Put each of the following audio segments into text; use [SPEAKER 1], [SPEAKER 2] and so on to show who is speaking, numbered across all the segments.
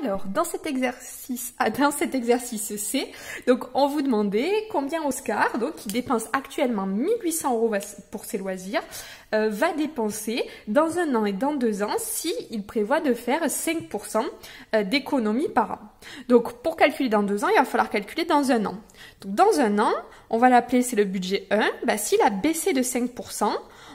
[SPEAKER 1] Alors, dans cet exercice C, donc on vous demandait combien Oscar, donc qui dépense actuellement 1800 € pour ses loisirs, va dépenser dans un an et dans 2 ans s'il prévoit de faire 5% d'économie par an. Donc, pour calculer dans 2 ans, il va falloir calculer dans un an. Donc, dans un an, on va l'appeler, c'est le budget 1. S'il a baissé de 5%,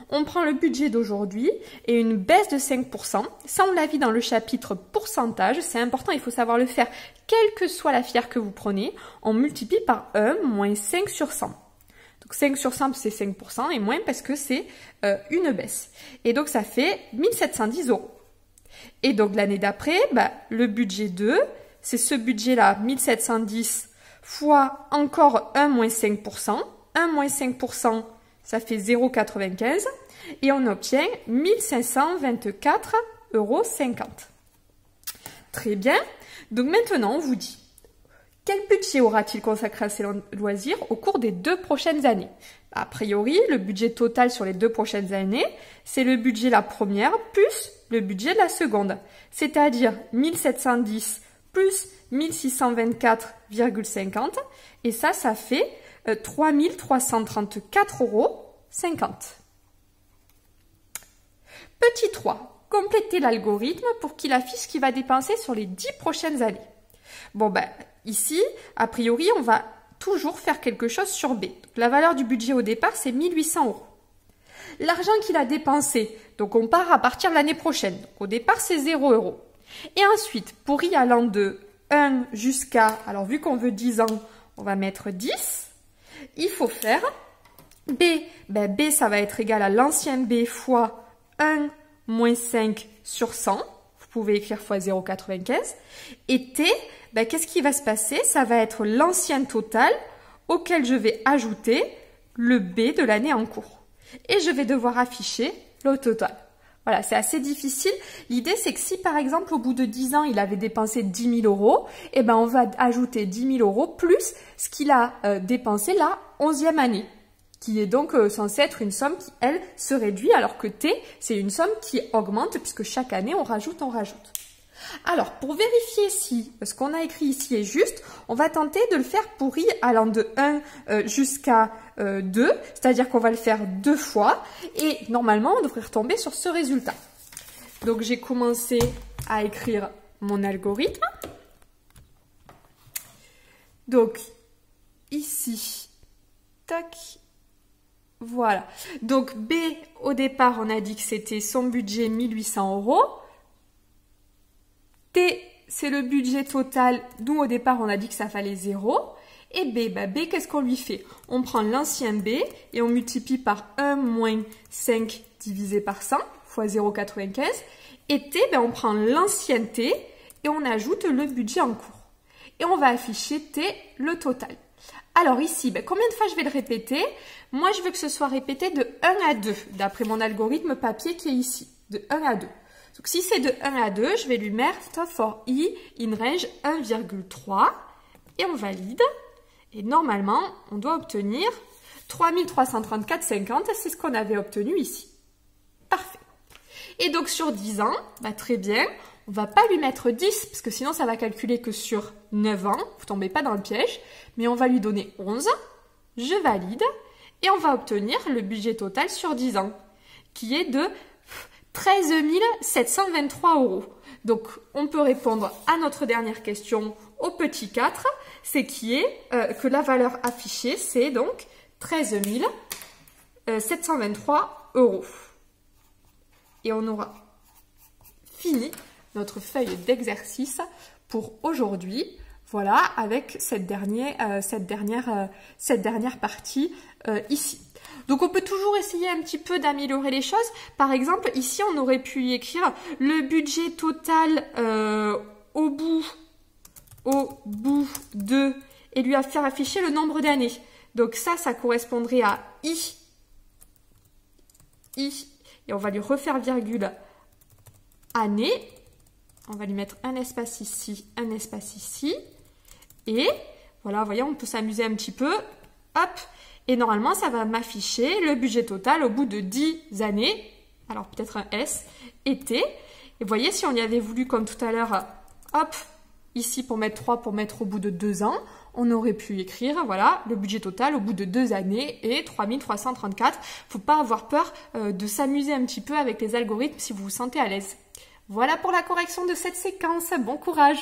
[SPEAKER 1] on prend le budget d'aujourd'hui et une baisse de 5%. Ça, on l'a vu dans le chapitre pourcentage. C'est important, il faut savoir le faire. Quelle que soit la filière que vous prenez, on multiplie par 1 moins 5 sur 100. Donc 5 sur 100, c'est 5% et moins parce que c'est une baisse. Et donc, ça fait 1710 €. Et donc, l'année d'après, le budget 2, c'est ce budget-là, 1710 fois encore 1 moins 5%. 1 moins 5%, ça fait 0,95 et on obtient 1524,50 €. Très bien. Donc maintenant, on vous dit, quel budget aura-t-il consacré à ses loisirs au cours des 2 prochaines années? A priori, le budget total sur les 2 prochaines années, c'est le budget de la première plus le budget de la seconde. C'est-à-dire 1710 plus 1624,50 et ça fait 3334,50 €. Petit 3. Complétez l'algorithme pour qu'il affiche ce qu'il va dépenser sur les 10 prochaines années. Bon, ici, a priori, on va toujours faire quelque chose sur B. Donc, la valeur du budget au départ, c'est 1800 €. L'argent qu'il a dépensé, donc on part à partir de l'année prochaine. Donc, au départ, c'est 0 €. Et ensuite, pour y allant de 1 jusqu'à, alors vu qu'on veut 10 ans, on va mettre 10. Il faut faire B. B, ça va être égal à l'ancien B fois 1 moins 5 sur 100. Vous pouvez écrire fois 0,95. Et T, qu'est-ce qui va se passer? Ça va être l'ancien total auquel je vais ajouter le B de l'année en cours. Et je vais devoir afficher le total. Voilà, c'est assez difficile. L'idée, c'est que si, par exemple, au bout de 10 ans, il avait dépensé 10 000 €, on va ajouter 10 000 € plus ce qu'il a dépensé la 11e année, qui est donc censée être une somme qui, elle, se réduit, alors que T, c'est une somme qui augmente, puisque chaque année, on rajoute. Alors, pour vérifier si ce qu'on a écrit ici est juste, on va tenter de le faire pour I allant de 1 jusqu'à 2, c'est-à-dire qu'on va le faire 2 fois, et normalement, on devrait retomber sur ce résultat. Donc, j'ai commencé à écrire mon algorithme. Donc, ici, tac, voilà. Donc, B, au départ, on a dit que c'était son budget 1800 €. T, c'est le budget total, d'où au départ on a dit que ça fallait 0. Et B, B, qu'est-ce qu'on lui fait? On prend l'ancien B et on multiplie par 1 moins 5 divisé par 100, fois 0,95. Et T, on prend l'ancien T et on ajoute le budget en cours. Et on va afficher T, le total. Alors ici, combien de fois je vais le répéter? Moi, je veux que ce soit répété de 1 à 2, d'après mon algorithme papier qui est ici, de 1 à 2. Donc, si c'est de 1 à 2, je vais lui mettre for I in range 1,3 et on valide. Et normalement, on doit obtenir 3334,50, c'est ce qu'on avait obtenu ici. Parfait. Et donc, sur 10 ans, très bien, on ne va pas lui mettre 10, parce que sinon, ça va calculer que sur 9 ans. Vous ne tombez pas dans le piège, mais on va lui donner 11. Je valide. Et on va obtenir le budget total sur 10 ans, qui est de 13 723 €. Donc, on peut répondre à notre dernière question au petit 4, c'est que la valeur affichée, c'est donc 13 723 €. Et on aura fini notre feuille d'exercice pour aujourd'hui. Voilà, avec cette dernière partie ici. Donc, on peut toujours essayer un petit peu d'améliorer les choses. Par exemple, ici, on aurait pu y écrire le budget total au bout de et lui faire afficher le nombre d'années. Donc, ça correspondrait à I. Et on va lui refaire virgule année. On va lui mettre un espace ici, un espace ici. Et voilà, vous voyez, on peut s'amuser un petit peu. Hop! Et normalement, ça va m'afficher le budget total au bout de 10 années. Alors, peut-être un S et T. Et vous voyez, si on y avait voulu, comme tout à l'heure, hop, ici pour mettre 3 pour mettre au bout de 2 ans, on aurait pu écrire, voilà, le budget total au bout de 2 années est 3334. Faut pas avoir peur de s'amuser un petit peu avec les algorithmes si vous vous sentez à l'aise. Voilà pour la correction de cette séquence. Bon courage!